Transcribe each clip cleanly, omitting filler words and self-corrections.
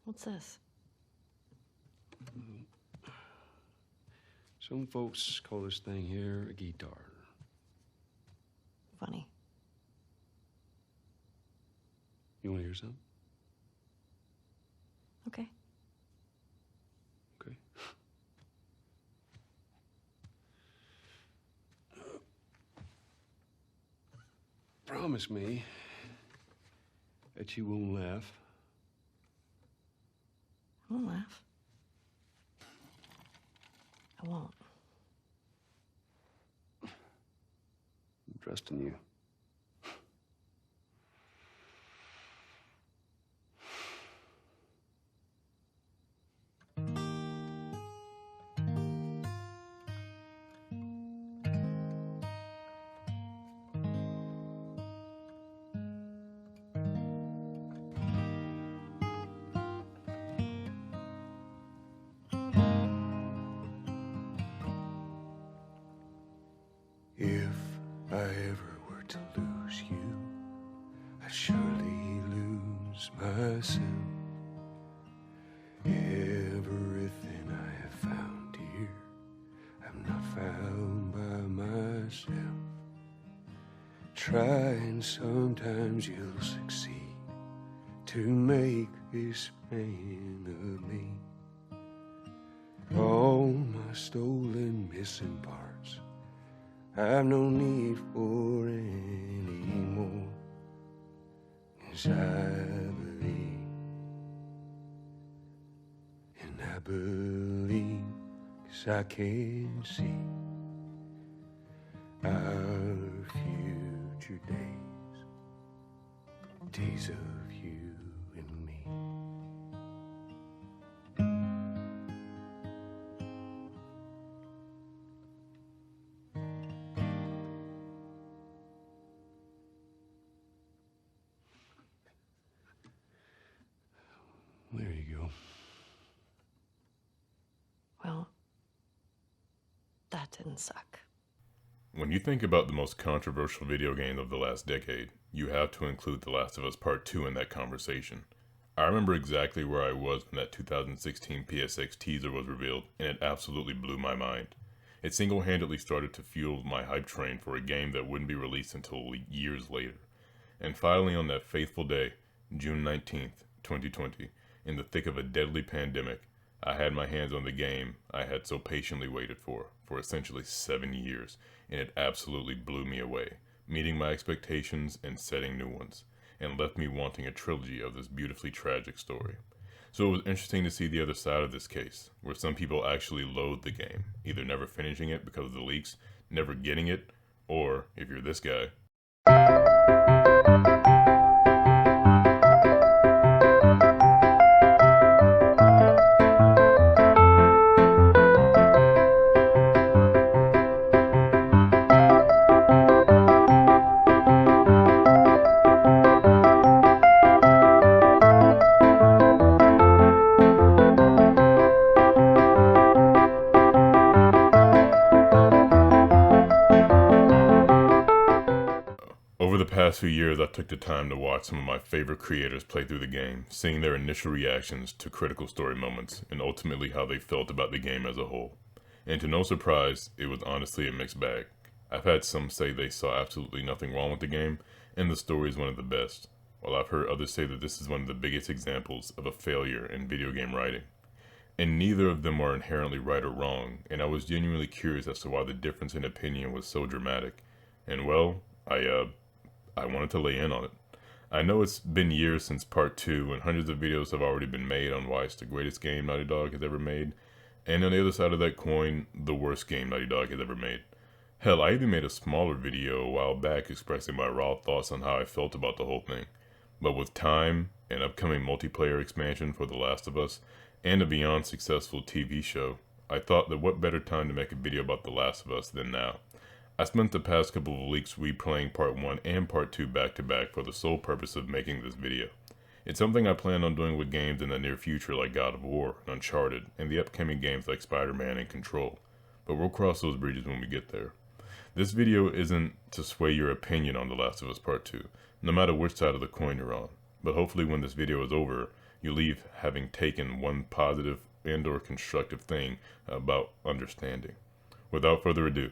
What's this? Some folks call this thing here a guitar. Funny. You want to hear something? Okay. Okay. Promise me that you won't laugh. I won't laugh. I won't. I'm trusting you. If I ever were to lose you, I'd surely lose myself. Everything I have found here, I'm not found by myself. Try and sometimes you'll succeed to make this man of me. All my stolen missing parts I've no need for any more, 'cause I believe, and I believe 'cause I can see our future days, days of you and me. There you go. Well, that didn't suck. When you think about the most controversial video game of the last decade, you have to include The Last of Us Part 2 in that conversation. I remember exactly where I was when that 2016 PSX teaser was revealed, and it absolutely blew my mind. It single-handedly started to fuel my hype train for a game that wouldn't be released until years later. And finally, on that faithful day, June 19th, 2020, in the thick of a deadly pandemic, I had my hands on the game I had so patiently waited for essentially 7 years, and it absolutely blew me away, meeting my expectations and setting new ones, and left me wanting a trilogy of this beautifully tragic story. So it was interesting to see the other side of this case, where some people actually loathe the game, either never finishing it because of the leaks, never getting it, or, if you're this guy, over the past few years, I took the time to watch some of my favorite creators play through the game, seeing their initial reactions to critical story moments, and ultimately how they felt about the game as a whole. And to no surprise, it was honestly a mixed bag. I've had some say they saw absolutely nothing wrong with the game, and the story is one of the best, while I've heard others say that this is one of the biggest examples of a failure in video game writing. And neither of them are inherently right or wrong, and I was genuinely curious as to why the difference in opinion was so dramatic. And well, I wanted to lay in on it. I know it's been years since Part 2, and hundreds of videos have already been made on why it's the greatest game Naughty Dog has ever made, and on the other side of that coin, the worst game Naughty Dog has ever made. Hell, I even made a smaller video a while back expressing my raw thoughts on how I felt about the whole thing. But with time, an upcoming multiplayer expansion for The Last of Us, and a beyond successful TV show, I thought that what better time to make a video about The Last of Us than now. I spent the past couple of weeks replaying Part 1 and Part 2 back to back for the sole purpose of making this video. It's something I plan on doing with games in the near future like God of War, Uncharted, and the upcoming games like Spider-Man and Control. But we'll cross those bridges when we get there. This video isn't to sway your opinion on The Last of Us Part 2, no matter which side of the coin you're on. But hopefully when this video is over, You leave having taken one positive and or constructive thing about understanding. Without further ado,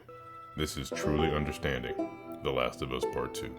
this is Truly Understanding The Last of Us Part 2.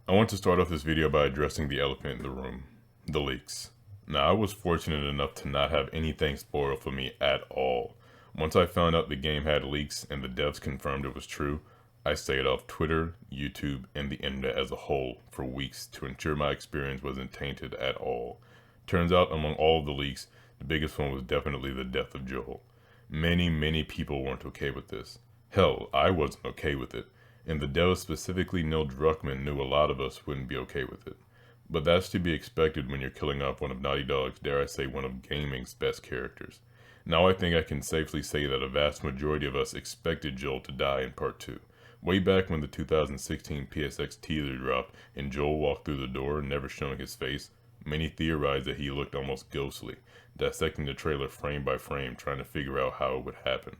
I want to start off this video by addressing the elephant in the room, the leaks. Now, I was fortunate enough to not have anything spoiled for me at all. Once I found out the game had leaks and the devs confirmed it was true, I stayed off Twitter, YouTube, and the internet as a whole for weeks to ensure my experience wasn't tainted at all. Turns out, among all of the leaks, the biggest one was definitely the death of Joel. Many people weren't okay with this. Hell, I wasn't okay with it. And the devs, specifically Neil Druckmann, knew a lot of us wouldn't be okay with it. But that's to be expected when you're killing off one of Naughty Dog's, dare I say, one of gaming's best characters. Now I think I can safely say that a vast majority of us expected Joel to die in Part 2. Way back when the 2016 PSX teaser dropped and Joel walked through the door, never showing his face, many theorized that he looked almost ghostly, dissecting the trailer frame by frame, trying to figure out how it would happen.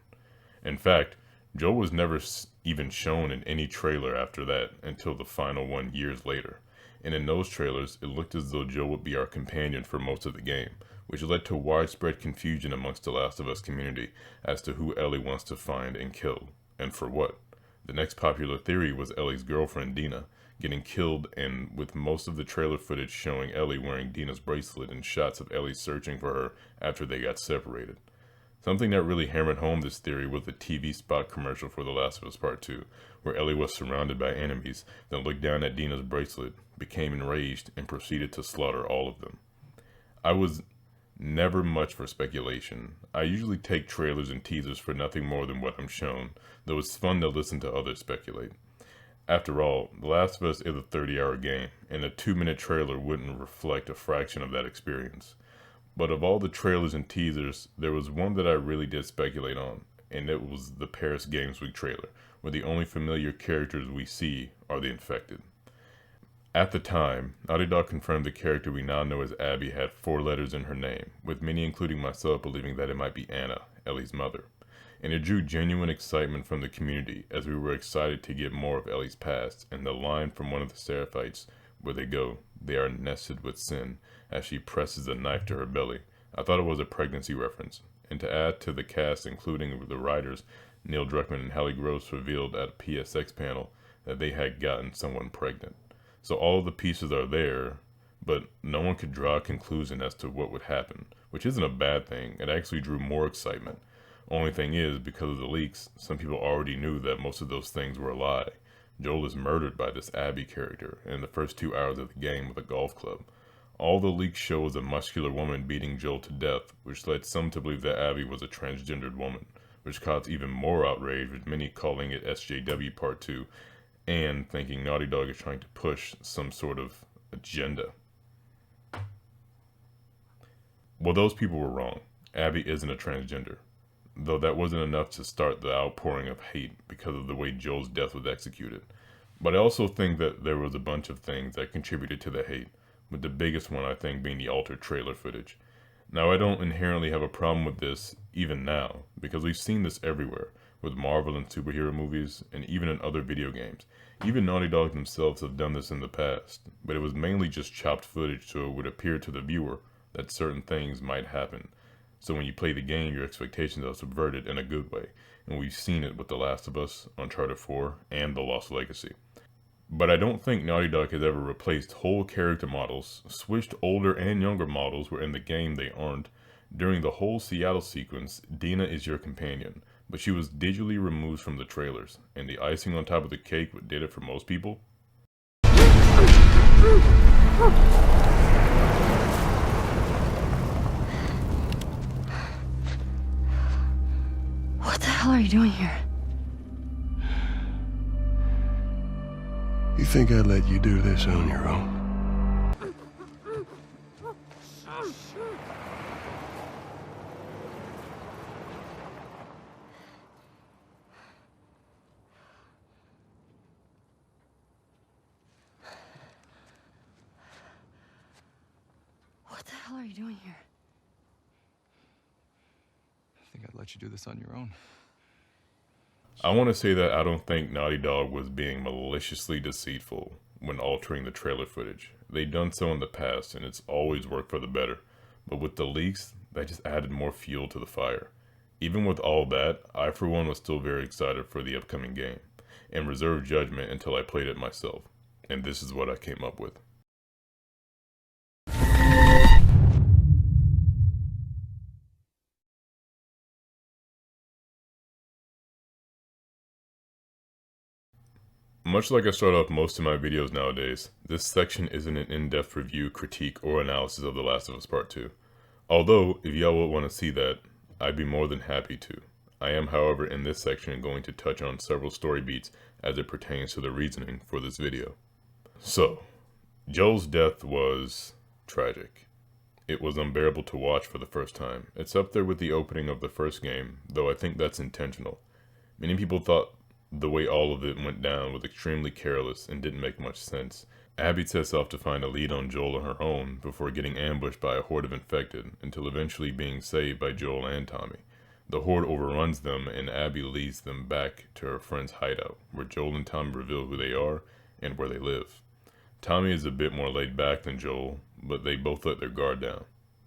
In fact, Joel was never even shown in any trailer after that until the final one years later. And in those trailers, it looked as though Joel would be our companion for most of the game, which led to widespread confusion amongst the Last of Us community as to who Ellie wants to find and kill, and for what. The next popular theory was Ellie's girlfriend, Dina, getting killed, and with most of the trailer footage showing Ellie wearing Dina's bracelet and shots of Ellie searching for her after they got separated. Something that really hammered home this theory was the TV spot commercial for The Last of Us Part 2, where Ellie was surrounded by enemies, then looked down at Dina's bracelet, became enraged, and proceeded to slaughter all of them. I was never much for speculation. I usually take trailers and teasers for nothing more than what I'm shown, though it's fun to listen to others speculate. After all, The Last of Us is a 30-hour game, and a 2-minute trailer wouldn't reflect a fraction of that experience. But of all the trailers and teasers, there was one that I really did speculate on, and it was the Paris Games Week trailer, where the only familiar characters we see are the infected. At the time, Naughty Dog confirmed the character we now know as Abby had 4 letters in her name, with many including myself believing that it might be Anna, Ellie's mother. And it drew genuine excitement from the community as we were excited to get more of Ellie's past, and the line from one of the Seraphites, where they go, "They are nested with sin," as she presses a knife to her belly. I thought it was a pregnancy reference. And to add to the cast, including the writers, Neil Druckmann and Hallie Gross revealed at a PSX panel that they had gotten someone pregnant. So all of the pieces are there, but no one could draw a conclusion as to what would happen, which isn't a bad thing. It actually drew more excitement. Only thing is, because of the leaks, some people already knew that most of those things were a lie. Joel is murdered by this Abby character in the first 2 hours of the game with a golf club. All the leaks show is a muscular woman beating Joel to death, which led some to believe that Abby was a transgendered woman, which caused even more outrage, with many calling it SJW Part 2, and thinking Naughty Dog is trying to push some sort of agenda. Well, those people were wrong. Abby isn't a transgender, though that wasn't enough to start the outpouring of hate because of the way Joel's death was executed. But I also think that there was a bunch of things that contributed to the hate, with the biggest one I think being the altered trailer footage. Now, I don't inherently have a problem with this even now, because we've seen this everywhere, with Marvel and superhero movies, and even in other video games. Even Naughty Dog themselves have done this in the past, but it was mainly just chopped footage so it would appear to the viewer that certain things might happen. So when you play the game, your expectations are subverted in a good way, and we've seen it with The Last of Us, Uncharted 4, and The Lost Legacy. But I don't think Naughty Dog has ever replaced whole character models, switched older and younger models where in the game they aren't. During the whole Seattle sequence, Dina is your companion, but she was digitally removed from the trailers, and the icing on top of the cake what did it for most people? What the hell are you doing here? You think I'd let you do this on your own? are you doing here? I think I'd let you do this on your own. I want to say that I don't think Naughty Dog was being maliciously deceitful when altering the trailer footage. They've done so in the past, and it's always worked for the better. But with the leaks, that just added more fuel to the fire. Even with all that, I for one was still very excited for the upcoming game, and reserved judgment until I played it myself. And this is what I came up with. Much like I start off most of my videos nowadays, this section isn't an in-depth review, critique, or analysis of The Last of Us Part 2. Although, if y'all would want to see that, I'd be more than happy to. I am, however, in this section going to touch on several story beats as it pertains to the reasoning for this video. So, Joel's death was tragic. It was unbearable to watch for the first time. It's up there with the opening of the first game, though I think that's intentional. Many people thought the way all of it went down was extremely careless and didn't make much sense. Abby sets off to find a lead on Joel on her own before getting ambushed by a horde of infected, until eventually being saved by Joel and Tommy. The horde overruns them, and Abby leads them back to her friend's hideout, where Joel and Tommy reveal who they are and where they live. Tommy is a bit more laid back than Joel, but they both let their guard down.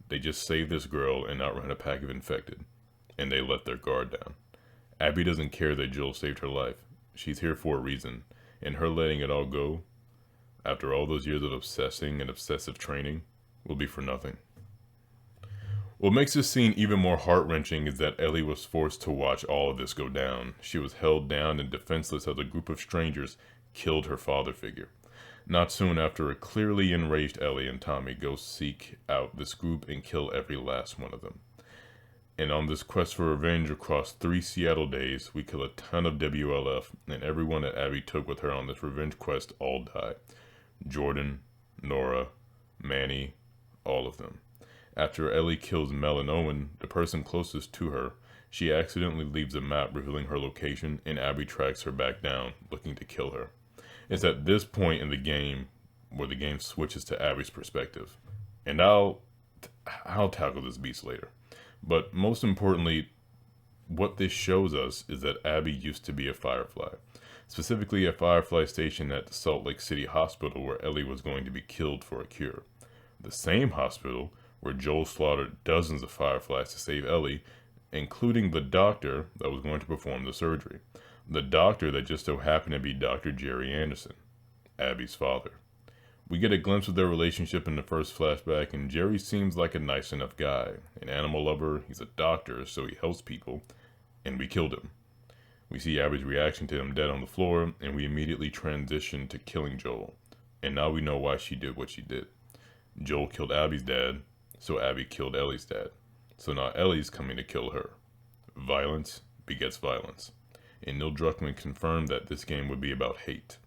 They just save this girl and outrun a pack of infected, and they let their guard down. Abby doesn't care that Joel saved her life. She's here for a reason, and her letting it all go, after all those years of obsessing and obsessive training, will be for nothing. What makes this scene even more heart-wrenching is that Ellie was forced to watch all of this go down. She was held down and defenseless as a group of strangers killed her father figure. Not soon after, a clearly enraged Ellie and Tommy go seek out this group and kill every last one of them. And on this quest for revenge across 3 Seattle days, we kill a ton of WLF, and everyone that Abby took with her on this revenge quest all die. Jordan, Nora, Manny, all of them. After Ellie kills Mel and Owen, the person closest to her, she accidentally leaves a map revealing her location, and Abby tracks her back down, looking to kill her. It's at this point in the game where the game switches to Abby's perspective. And I'll tackle this beast later. But most importantly, what this shows us is that Abby used to be a Firefly. Specifically a Firefly station at the Salt Lake City Hospital where Ellie was going to be killed for a cure. The same hospital where Joel slaughtered dozens of Fireflies to save Ellie, including the doctor that was going to perform the surgery. The doctor that just so happened to be Dr. Jerry Anderson, Abby's father. We get a glimpse of their relationship in the first flashback, and Jerry seems like a nice enough guy. An animal lover, he's a doctor, so he helps people, and we killed him. We see Abby's reaction to him dead on the floor, and we immediately transition to killing Joel. And now we know why she did what she did. Joel killed Abby's dad, so Abby killed Ellie's dad. So now Ellie's coming to kill her. Violence begets violence. And Neil Druckmann confirmed that this game would be about hate.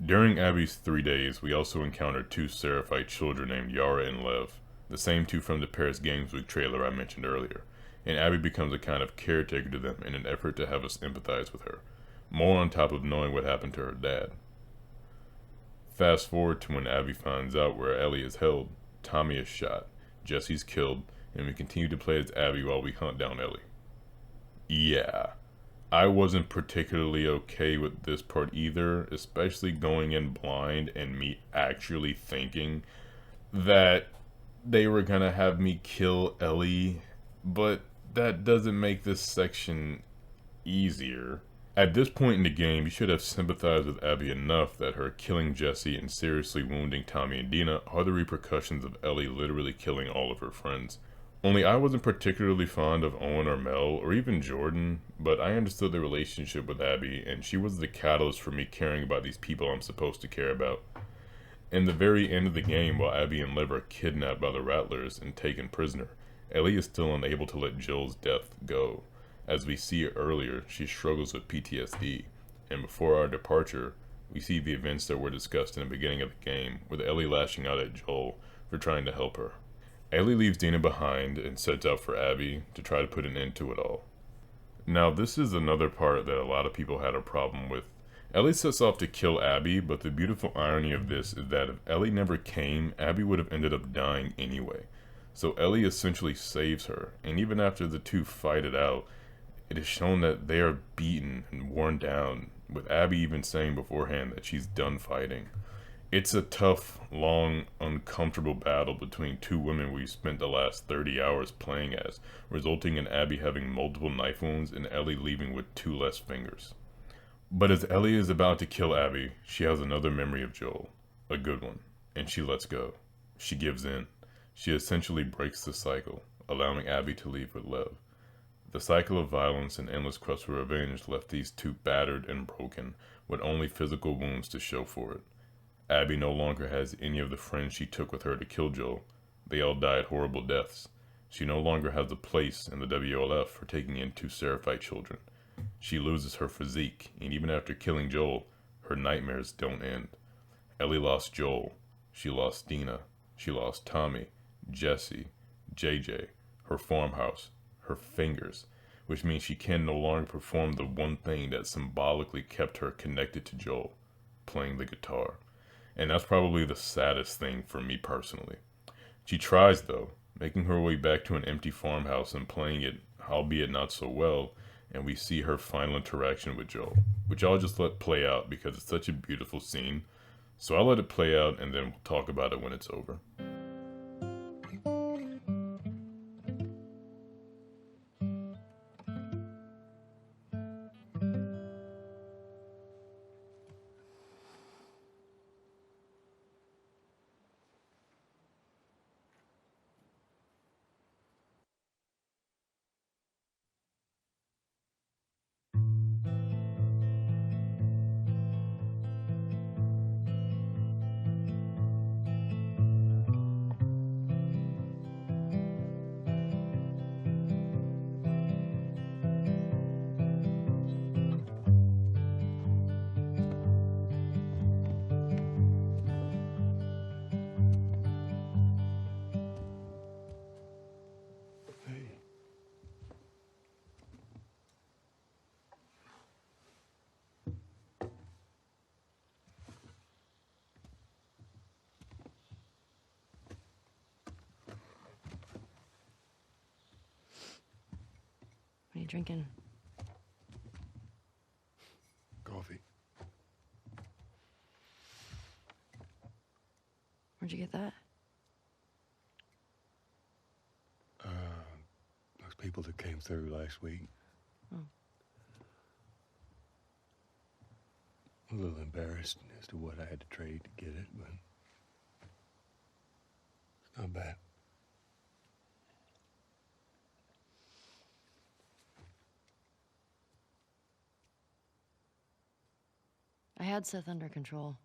During Abby's 3 days, we also encountered 2 Seraphite children named Yara and Lev, the same 2 from the Paris Games Week trailer I mentioned earlier, and Abby becomes a kind of caretaker to them in an effort to have us empathize with her, more on top of knowing what happened to her dad. Fast forward to when Abby finds out where Ellie is held, Tommy is shot, Jesse's killed, and we continue to play as Abby while we hunt down Ellie. Yeah. I wasn't particularly okay with this part either, especially going in blind and me actually thinking that they were gonna have me kill Ellie, but that doesn't make this section easier. At this point in the game, you should have sympathized with Abby enough that her killing Jesse and seriously wounding Tommy and Dina are the repercussions of Ellie literally killing all of her friends. Only I wasn't particularly fond of Owen or Mel, or even Jordan, but I understood the relationship with Abby, and she was the catalyst for me caring about these people I'm supposed to care about. In the very end of the game, while Abby and Liv are kidnapped by the Rattlers and taken prisoner, Ellie is still unable to let Joel's death go. As we see earlier, she struggles with PTSD, and before our departure, we see the events that were discussed in the beginning of the game, with Ellie lashing out at Joel for trying to help her. Ellie leaves Dina behind and sets out for Abby to try to put an end to it all. Now, this is another part that a lot of people had a problem with. Ellie sets off to kill Abby, but the beautiful irony of this is that if Ellie never came, Abby would have ended up dying anyway. So Ellie essentially saves her, and even after the two fight it out, it is shown that they are beaten and worn down, with Abby even saying beforehand that she's done fighting. It's a tough, long, uncomfortable battle between two women we've spent the last 30 hours playing as, resulting in Abby having multiple knife wounds and Ellie leaving with 2 less fingers. But as Ellie is about to kill Abby, she has another memory of Joel, a good one, and she lets go. She gives in. She essentially breaks the cycle, allowing Abby to leave with Lev. The cycle of violence and endless quest for revenge left these two battered and broken, with only physical wounds to show for it. Abby no longer has any of the friends she took with her to kill Joel. They all died horrible deaths. She no longer has a place in the WLF for taking in 2 Seraphite children. She loses her physique, and even after killing Joel, her nightmares don't end. Ellie lost Joel. She lost Dina. She lost Tommy, Jesse, JJ, her farmhouse, her fingers, which means she can no longer perform the one thing that symbolically kept her connected to Joel, playing the guitar. And that's probably the saddest thing for me personally. She tries though, making her way back to an empty farmhouse and playing it, albeit not so well, and we see her final interaction with Joel, which I'll just let play out because it's such a beautiful scene. So I'll let it play out and then we'll talk about it when it's over. Hey. What are you drinking? Coffee. Where'd you get that? Those people that came through last week. Oh. A little embarrassed as to what I had to trade to get it, but it's not bad. I had Seth under control.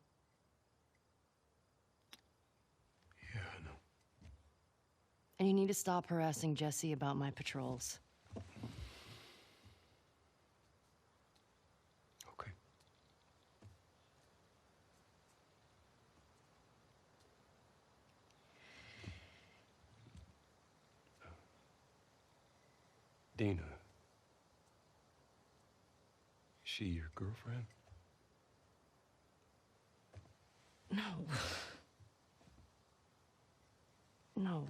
Yeah, I know. And you need to stop harassing Jesse about my patrols. Okay. Dina. Is she your girlfriend? No. No,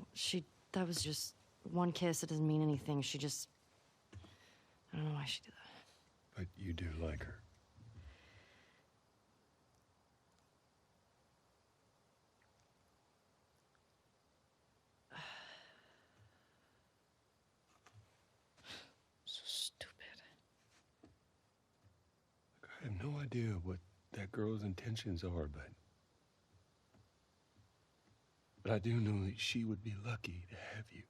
that was just one kiss. It doesn't mean anything. I don't know why she did that. But you do like her. So stupid. I have no idea what that girl's intentions are, but I do know that she would be lucky to have you.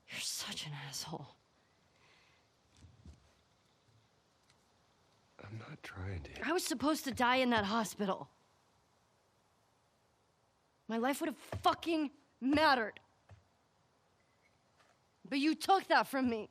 You're such an asshole. I'm not trying to. I was supposed to die in that hospital. My life would have fucking mattered. But you took that from me.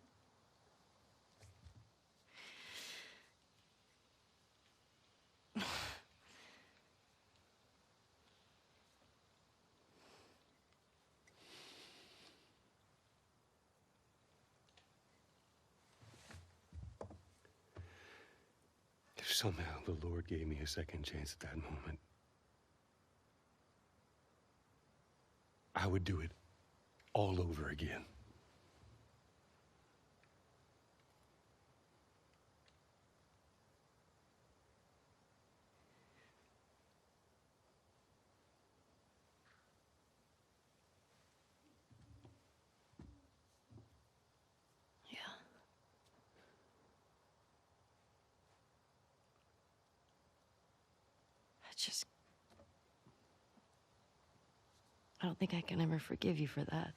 If somehow the Lord gave me a second chance at that moment, I would do it all over again. Yeah. I don't think I can ever forgive you for that.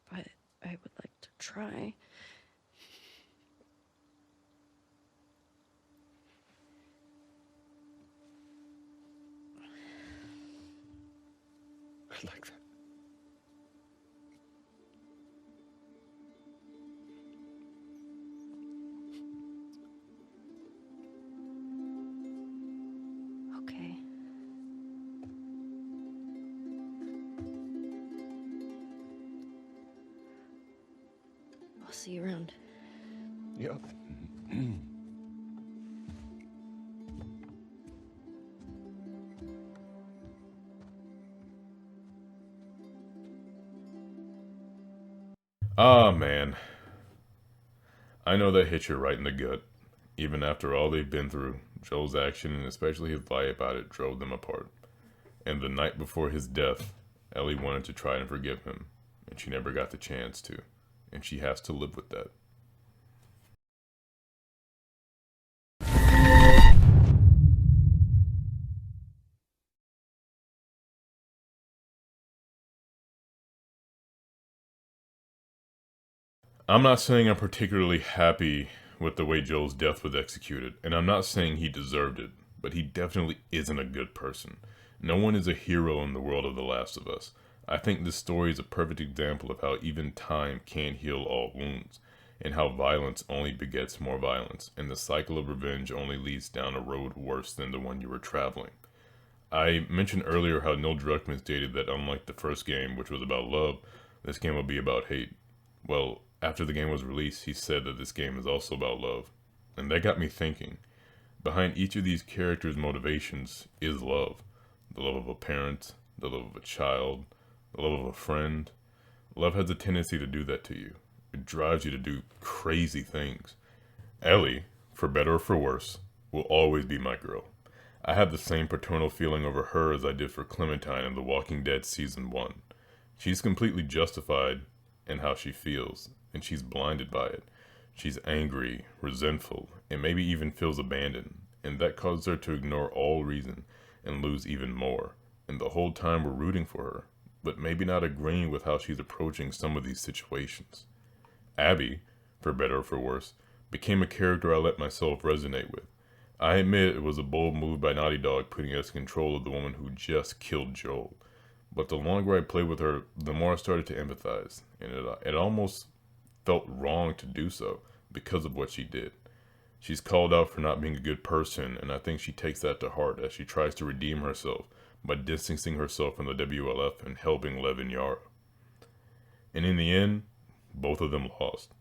But I would like to try. I like that. Okay. I'll see you around. Yep. Ah, man. I know that hit you right in the gut. Even after all they've been through, Joel's action and especially his lie about it drove them apart. And the night before his death, Ellie wanted to try and forgive him, and she never got the chance to. And she has to live with that. I'm not saying I'm particularly happy with the way Joel's death was executed, and I'm not saying he deserved it, but he definitely isn't a good person. No one is a hero in the world of The Last of Us. I think this story is a perfect example of how even time can't heal all wounds, and how violence only begets more violence, and the cycle of revenge only leads down a road worse than the one you were traveling. I mentioned earlier how Neil Druckmann stated that unlike the first game, which was about love, this game will be about hate. Well, after the game was released, he said that this game is also about love. And that got me thinking. Behind each of these characters' motivations is love. The love of a parent, the love of a child, the love of a friend. Love has a tendency to do that to you. It drives you to do crazy things. Ellie, for better or for worse, will always be my girl. I have the same paternal feeling over her as I did for Clementine in The Walking Dead Season 1. She's completely justified in how she feels, and she's blinded by it. She's angry, resentful, and maybe even feels abandoned, and that causes her to ignore all reason and lose even more. And the whole time we're rooting for her, but maybe not agreeing with how she's approaching some of these situations. Abby, for better or for worse, became a character I let myself resonate with. I admit it was a bold move by Naughty Dog putting us in control of the woman who just killed Joel. But the longer I played with her, the more I started to empathize, and it almost felt wrong to do so because of what she did. She's called out for not being a good person, and I think she takes that to heart as she tries to redeem herself by distancing herself from the WLF and helping Lev and Yara. And in the end, both of them lost.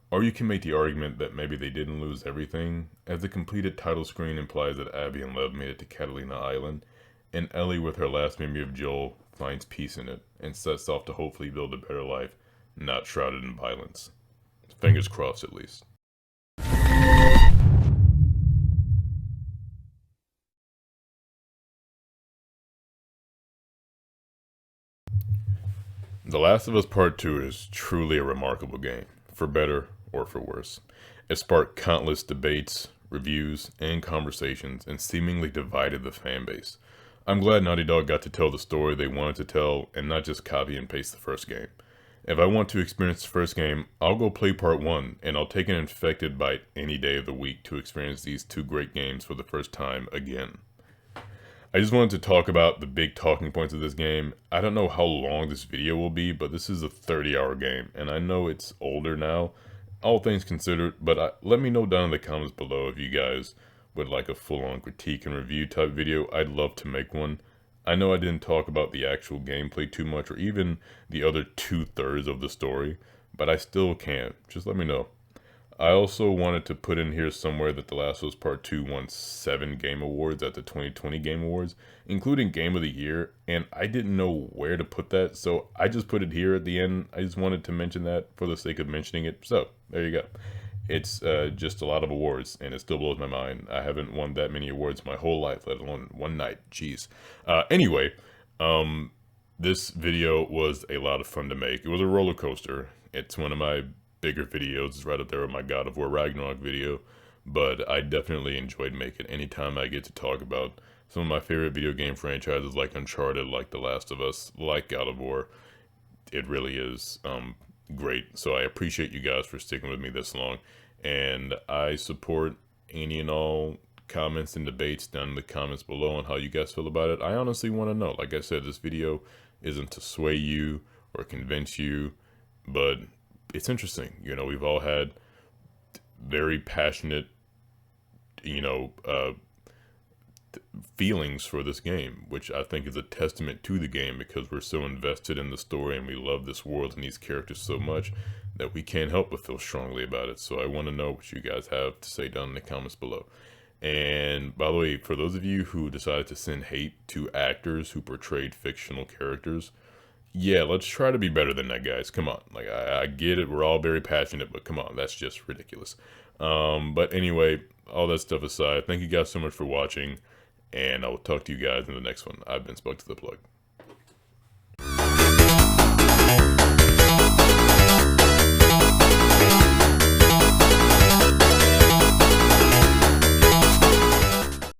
Or you can make the argument that maybe they didn't lose everything, as the completed title screen implies that Abby and Lev made it to Catalina Island, and Ellie, with her last memory of Joel, finds peace in it and sets off to hopefully build a better life, not shrouded in violence. Fingers crossed, at least. The Last of Us Part 2 is truly a remarkable game, for better or for worse. It sparked countless debates, reviews, and conversations, and seemingly divided the fanbase. I'm glad Naughty Dog got to tell the story they wanted to tell, and not just copy and paste the first game. If I want to experience the first game, I'll go play Part 1, and I'll take an infected bite any day of the week to experience these two great games for the first time again. I just wanted to talk about the big talking points of this game. I don't know how long this video will be, but this is a 30-hour game, and I know it's older now, all things considered, but let me know down in the comments below if you guys would like a full-on critique and review type video. I'd love to make one. I know I didn't talk about the actual gameplay too much, or even the other 2/3 of the story, but I still can. Just let me know. I also wanted to put in here somewhere that The Last of Us Part 2 won 7 Game Awards at the 2020 Game Awards, including Game of the Year, and I didn't know where to put that, so I just put it here at the end. I just wanted to mention that for the sake of mentioning it, so there you go. It's just a lot of awards, and it still blows my mind. I haven't won that many awards my whole life, let alone one night. Jeez. Anyway, this video was a lot of fun to make. It was a roller coaster. It's one of my bigger videos. It's right up there with my God of War Ragnarok video, but I definitely enjoyed making it. Anytime I get to talk about some of my favorite video game franchises like Uncharted, like The Last of Us, like God of War, it really is great. So I appreciate you guys for sticking with me this long, and I support any and all comments and debates down in the comments below on how you guys feel about it. I honestly want to know. Like I said, this video isn't to sway you or convince you, but it's interesting. You know, we've all had very passionate, feelings for this game, which I think is a testament to the game, because we're so invested in the story and we love this world and these characters so much that we can't help but feel strongly about it. So I want to know what you guys have to say down in the comments below. And by the way, for those of you who decided to send hate to actors who portrayed fictional characters, yeah, let's try to be better than that, guys. Come on. Like, I get it. We're all very passionate, but come on. That's just ridiculous. But anyway, all that stuff aside, thank you guys so much for watching, and I will talk to you guys in the next one. I've been Spunk to the Plug.